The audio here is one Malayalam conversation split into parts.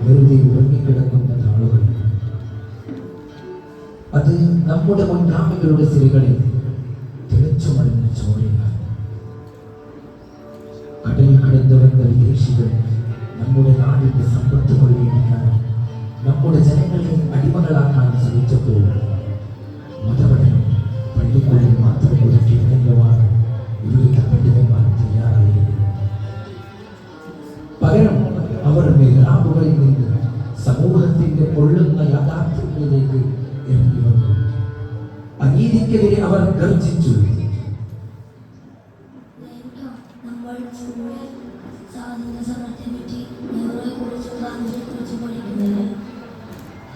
വെറുതെ ഉറങ്ങിക്കിടക്കുന്ന താളുകൾ. അത് നമ്മുടെ മുൻഗാമികളുടെ സിരികളിൽ തിളച്ചു മറിഞ്ഞ ചോരയാണ്. കടൽ കടന്നുവന്ന വിദേശികൾ നമ്മുടെ നാടിന്റെ സമ്പത്ത് കൊള്ളയടിക്കാനും നമ്മുടെ ജനങ്ങളെ അടിമകളാക്കാൻ ശ്രമിച്ചപ്പോൾ മതപഠനം പള്ളിക്കൂടിൽ മാത്രം ഒതുക്കിയിരുന്നവാണ് ഇവിടുത്തെ പണ്ഡിതന്മാർ തയ്യാറായിരുന്നു. പകരം അവർ മെഹ്റാബുകളിൽ നിന്ന് സമൂഹത്തിന്റെ പൊള്ളുന്ന യാഥാർത്ഥ്യങ്ങളിലേക്ക് ഇറങ്ങി വന്നു. അനീതിക്കെതിരെ അവർ ഗർജിച്ചു.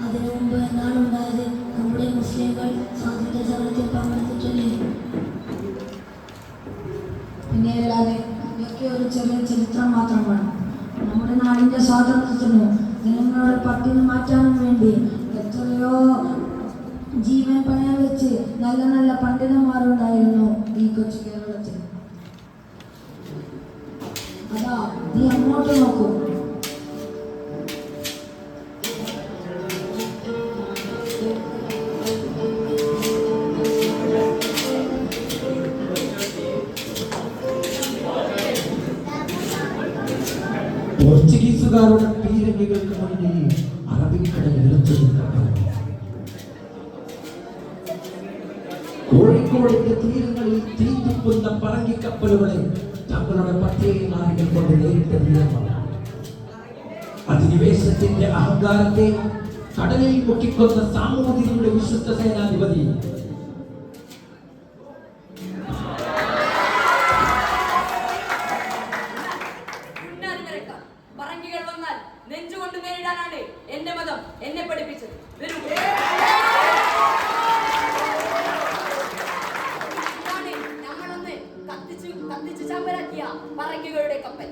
അതിനു മുമ്പ് എന്നാണ് ഉണ്ടായത്? നമ്മുടെ മുസ്ലിങ്ങൾ സ്വാതന്ത്ര്യ സമരത്തിൽ പങ്കെടുത്തിട്ടില്ലേ? പിന്നെയല്ലാതെ ഇതൊക്കെ ഒരു ചെറിയ ചരിത്രം മാത്രമാണ്. നമ്മുടെ നാടിന്റെ സ്വാതന്ത്ര്യത്തിനും ജനങ്ങളുടെ പട്ടിണി മാറ്റാനും വേണ്ടി എത്രയോ ജീവൻ പണയം വെച്ച് നല്ല നല്ല പണ്ഡിതന്മാരുണ്ടായിരുന്നു ഈ കൊച്ചു കേരളത്തിൽ. അതാ നീ അങ്ങോട്ട് നോക്കൂ. പോർച്ചുഗീസുകാരുടെ പീരങ്കികൾക്ക് മുന്നിൽ അറബിക്കടൽ നിലച്ചുനിൽക്കണം. കോഴിക്കോടിന്റെ തീരങ്ങളിൽ തീത്തുപ്പുന്ന പറങ്കിക്കപ്പലുകളെ തങ്ങളുടെ പത്തേനാരികൾ കൊണ്ട് നേരിട്ട് വീഴമാണ്. അധിനിവേശത്തിന്റെ അഹങ്കാരത്തെ കടലിൽ മുക്കിക്കൊന്ന സാമൂതിരിയുടെ വിശ്വസ്ത സേനാധിപതി പറങ്കികൾ വന്നാൽ നെഞ്ചുകൊണ്ട് നേരിടാനാണ് എന്റെ മതം എന്നെ പഠിപ്പിച്ചത്. നമ്മളൊന്ന് കത്തിച്ച് ചാമ്പലാക്കിയ പറങ്കികളുടെ കപ്പൽ.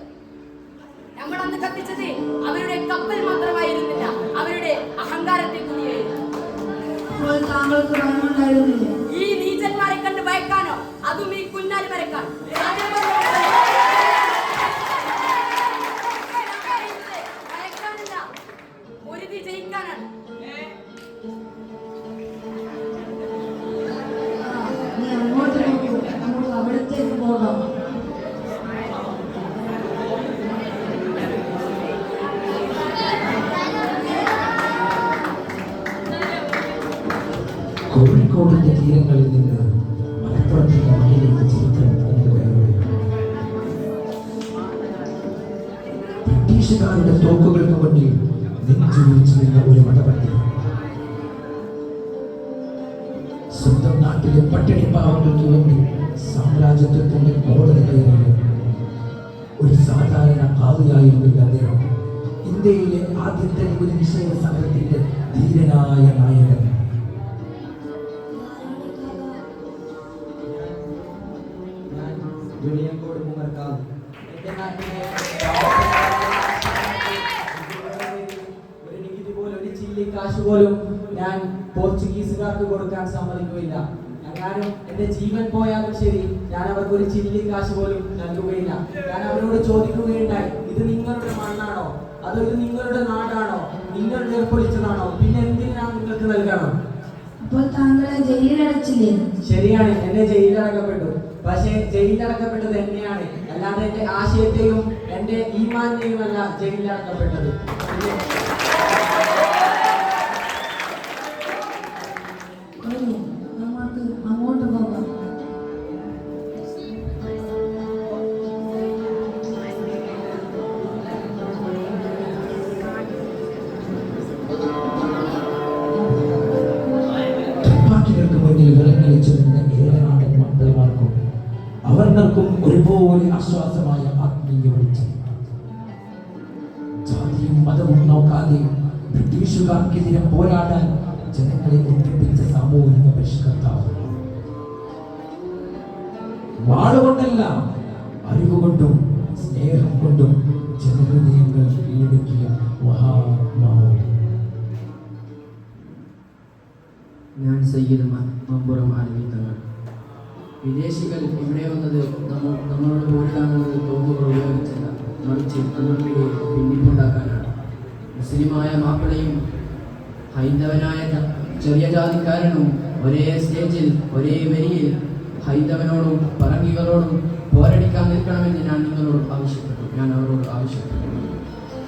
നമ്മളന്ന് കത്തിച്ചത് അവരുടെ കപ്പൽ മാത്രമായിരുന്നില്ല, അവരുടെ അഹങ്കാരത്തെ കൂടിയായിരുന്നു. ഈ നീചന്മാരെ കണ്ട് ഭയക്കാനോ, അതും ഈ കുഞ്ഞാലി വരക്കാൻ ജയിക്കാനാണ്. നീ അങ്ങോട്ട് നോക്കൂ, നമുക്ക് അവിടത്തേക്ക് പോകാം. കോഴിക്കോടിന്റെ തീരങ്ങളിൽ നിന്ന് മലപ്പുറത്തിന്റെ മണ്ണിലേക്ക് ചരിത്രം ബ്രിട്ടീഷുകാരുടെ തോക്കുകൾക്ക് മുന്നിൽ നെഞ്ചുവിരിച്ചു നിന്ന ഒരു മതപണ്ഡിതൻ സ്വന്തം നാട്ടിലെ പട്ടിണി പാവങ്ങൾക്ക് വേണ്ടി സാമ്രാജ്യത്വത്തിന്റെ കോടതി കയറിയ ഒരു സാധാരണ കാവിയായിരുന്നില്ല അദ്ദേഹം. ഇന്ത്യയിലെ ആദ്യത്തെ ഒരു വിഷയ സമരത്തിന്റെ ധീരനായ നായകൻ. എന്റെ നാട്ടിലെ കാശ് പോലും ഞാൻ പോർച്ചുഗീസുകാർക്ക് കൊടുക്കാൻ സമ്മതിക്കുകയില്ല. ഞാനും എന്റെ ജീവൻ പോയാലും ശരി, ഞാൻ അവർക്ക് ഒരു ചില്ലി കാശ് പോലും നൽകുകയില്ല. ഞാൻ അവരോട് ചോദിക്കുകയുണ്ടായി, ഇത് നിങ്ങളുടെ മണ്ണാണോ, അതോ ഇത് നിങ്ങളുടെ നാടാണോ, നിങ്ങൾ ഏർപ്പൊളിച്ചതാണോ, പിന്നെ എന്തിനാണ് നിങ്ങൾക്ക് നൽകണം? അപ്പോൾ താങ്കളെ ജയിലിലടച്ചില്ലേ? ശരിയാണ്, എന്നെ ജയിലിലടക്കപ്പെട്ടു. പക്ഷേ ജയിലിലടക്കപ്പെട്ടത് എന്നെയാണ്, അല്ലാതെ എന്റെ ആശയത്തെയും എന്റെ ഈമാനെയും അല്ല ജയിലിലടക്കപ്പെട്ടത്. അങ്ങോട്ട് പോകാം. തുപ്പാക്കികൾക്ക് മുന്നിൽ വിറങ്ങലിച്ചു നിന്ന ഏറനാടൻ മക്കളമാർക്കും അവർക്കും ഒരുപോലെ ആശ്വാസമായ ആത്മീയ വെളിച്ചം. ജാതിയും മതവും നോക്കാതെ ബ്രിട്ടീഷുകാർക്കെതിരെ പോരാടാൻ ജനങ്ങളെ ഒന്നിപ്പിച്ച സാമൂഹിക പരിഷ്കർത്താവ്. വാളുകൊണ്ടല്ല, അറിവുകൊണ്ടും സ്നേഹം കൊണ്ടും ജനഹൃദയങ്ങൾ കീഴടക്കിയ മഹാത്മാവ്. ഞാൻ സയ്യിദ് മമ്പുറം ആലമി തങ്ങൾ. വിദേശികൾ ഇവിടെ വന്നത് നമ്മളോട് പോരിടാമെന്നത് തോക്കുകൾ ഉപയോഗിച്ചല്ല, മറിച്ച് നമ്മൾക്കിടെ ഭിന്നിപ്പുണ്ടാക്കാനാണ്. മുസ്ലിം മാപ്പിളയും ഹൈന്ദവനായ ചെറിയ ജാതിക്കാരനും ഒരേ സ്റ്റേജിൽ ഒരേ വരിയിൽ ഹൈന്ദവനോടും പറങ്കികളോടും പോരടിക്കാൻ നിൽക്കണമെന്ന് ഞാൻ നിങ്ങളോട് ആവശ്യപ്പെട്ടു. ഞാൻ അവരോട് ആവശ്യപ്പെട്ടു.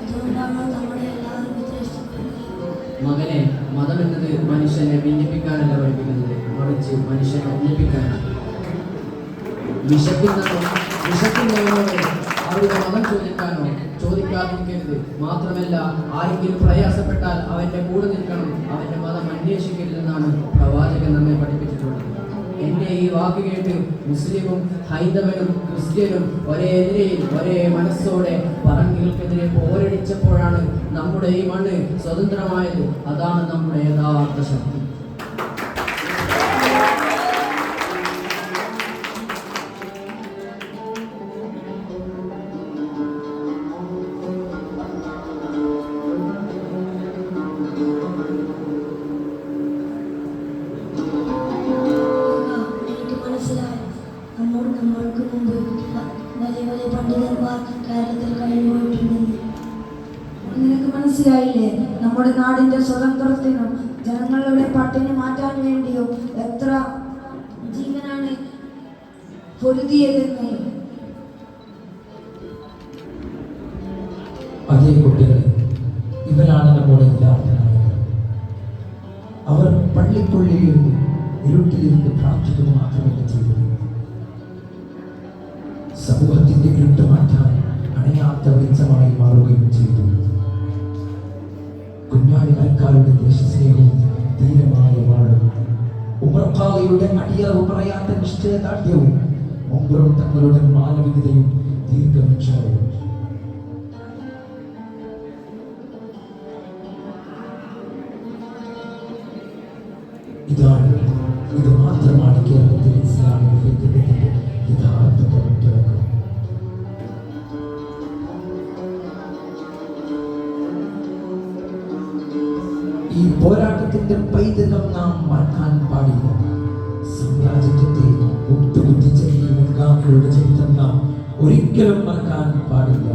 അതുകൊണ്ടാണ് നമ്മളെ എല്ലാവരും വിദേശിക്കുന്നത്. മകനെ, മതം എന്നത് മനുഷ്യനെ ഭിന്നിപ്പിക്കാനല്ല പഠിപ്പിക്കുന്നത്, മറിച്ച് മനുഷ്യനെ ഒന്നിപ്പിക്കാനാണ്. വിശക്കുന്നവരോട് അവരുടെ മതം ചോദിക്കാനോ ചോദിക്കാതിരിക്കരുത്. മാത്രമല്ല, ആരെങ്കിലും പ്രയാസപ്പെട്ടാൽ അവന്റെ കൂടെ നിൽക്കണം, അവന്റെ മതം അന്വേഷിക്കരുതെന്നാണ് പ്രവാചകൻ നമ്മെ പഠിപ്പിച്ചിട്ടുള്ളത്. എന്നെ ഈ വാക്ക് കേട്ട് മുസ്ലിമും ഹൈന്ദവനും ക്രിസ്ത്യനും ഒരേ എതിരെയിൽ ഒരേ മനസ്സോടെ പറങ്കികൾക്കെതിരെ പോരടിച്ചപ്പോഴാണ് നമ്മുടെ ഈ മണ്ണ് സ്വതന്ത്രമായത്. അതാണ് നമ്മുടെ യഥാർത്ഥ ശക്തി. നമ്മൾക്ക് മുമ്പ് വലിയ വലിയ പണ്ഡിതന്മാർ കേരളത്തിൽ കഴിഞ്ഞുപോയിട്ടുണ്ടെന്ന്. നിനക്ക് മനസ്സിലായില്ലേ? നമ്മുടെ നാടിന്റെ സ്വതന്ത്രത്തിനും ജനങ്ങളുടെ പട്ടിണി മാറ്റാൻ വേണ്ടിയോ എത്ര ജീവനാണ് പൊരുതിയതെന്ന്. അതേ കുട്ടികളെ, ഇവരാണ് നമ്മുടെ വിദ്യാർത്ഥികളായത്. അവർ പള്ളിക്കുള്ളിലിരുന്ന് ഇരുട്ടിലിരുന്ന് പ്രാർത്ഥിക്കുക മാത്രമല്ല ചെയ്തത്, സമൂഹത്തിന്റെ ഇരുട്ട് മാറ്റാൻ അണയാത്ത വെളിച്ചമായി മാറുകയും ചെയ്തു. കുഞ്ഞാലി മരക്കാരുടെ ദേശസ്നേഹവും ധീരമായ വാഴും, ഉമർ ഖാദിയുടെ അടിയറവ് പറയാത്ത നിശ്ചയദാർഢ്യവും, മുമ്പുറം തങ്ങളുടെ മാനവികതയും ദീർഘവീക്ഷണവും. ഇത് മാത്രമാണ് കേരളത്തിലെ ഇസ്ലാമിക വിദ്യാഭ്യാസത്തിന്റെ യഥാർത്ഥ തുടക്കം. ഈ പോരാട്ടത്തിന്റെ പൈതൃകം നാം മറക്കാൻ പാടില്ല. സാമ്രാജ്യത്വത്തെ ഒട്ടുകുത്തിച്ച ഈ മുൻഗാമികളുടെ ചരിത്രം നാം ഒരിക്കലും മറക്കാൻ പാടില്ല.